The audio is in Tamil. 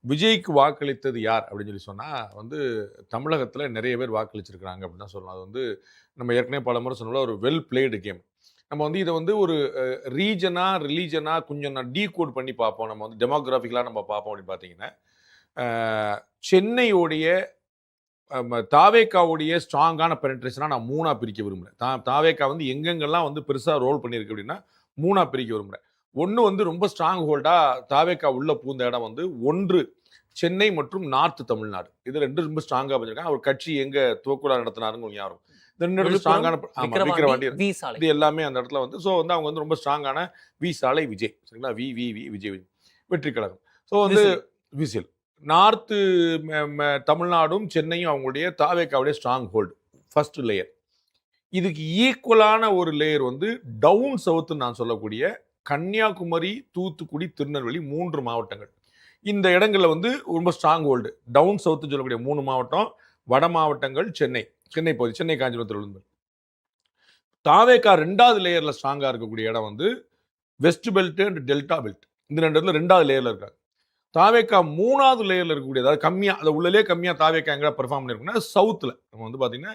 விஜய்க்கு வாக்களித்தது யார் அப்படின்னு சொல்லி சொன்னா வந்து தமிழகத்துல நிறைய பேர் வாக்களிச்சிருக்கிறாங்க அப்படின்னு தான் சொல்லணும். அது வந்து நம்ம ஏற்கனவே பலமுறை சொன்னோம்ல ஒரு வெல் பிளேடு கேம். நம்ம வந்து இத வந்து ஒரு ரீஜனா, ரிலிஜனா கொஞ்சம் டீகோட் பண்ணி பார்ப்போம். நம்ம வந்து டெமோகிராபிக்கலா நம்ம பார்ப்போம் அப்படின்னு பார்த்தீங்கன்னா, அ சென்னையுடைய தாவேக்காவுடைய ஸ்ட்ராங்கான பெனட்ரேஷனா நான் 3ஆ பிரிக்க விரும்புறேன். தாவேக்கா வந்து எங்கெங்கெல்லாம் வந்து பெருசா ரோல் பண்ணியிருக்கு அப்படின்னா, 3ஆ பிரிக்க விரும்புறேன். 1 வந்து ரொம்ப ஸ்ட்ராங் ஹோல்டா தாவேக்கா உள்ள பூந்த இடம் வந்து 1 சென்னை மற்றும் நார்த் தமிழ்நாடு. இது 2 ரொம்ப ஸ்ட்ராங்கா பண்ணியிருக்காங்க. அவர் கட்சி எங்க துவக்குழா நடத்தினாருன்னு உங்களுக்கு ஞாபகம் இருக்கும். இந்த 2 இடத்துல விழுப்புரம், ஸ்ட்ராங்கான ஆமா விக்கிரவாண்டி, விக்கிரவாண்டி வி சாலை. இது எல்லாமே அந்த இடத்துல வந்து வந்து அவங்க வந்து ரொம்ப ஸ்ட்ராங்கான வி சாலை விஜய். சரிங்களா? வி வி வி விஜய் வெற்றி கழகம். வந்து விசில். விசில். நார்த்து தமிழ்நாடும் சென்னையும் அவங்களுடைய தாவேக்காவுடைய ஸ்ட்ராங் ஹோல்டு ஃபர்ஸ்ட் லேயர். இதுக்கு ஈக்குவலான ஒரு லேயர் வந்து டவுன் சவுத் நான் சொல்லக்கூடிய கன்னியாகுமரி, தூத்துக்குடி, திருநெல்வேலி 3 மாவட்டங்கள். இந்த இடங்கள்ல வந்து ரொம்ப ஸ்ட்ராங் ஹோல்டு. டவுன் சவுத் சொல்லக்கூடிய 3 மாவட்டம், வட மாவட்டங்கள் சென்னை. சென்னை பகுதி, சென்னை காஞ்சிபுரத்தில் இருந்து. தாவேக்கா 2வது லேயர்ல ஸ்ட்ராங்கா இருக்கக்கூடிய இடம் வந்து west belt and delta belt. இந்த 2 இடத்துல 2வது லேயர்ல இருக்காங்க. தாவேக்கா 3வது லேயர்ல இருக்கக்கூடிய அதாவது கம்மியா, அது உள்ளலே கம்மியா தாவேக்கா எங்க பெர்ஃபார்ம் பண்ணிருக்குன்னா சவுத்ல. நம்ம வந்து பாத்தீங்கன்னா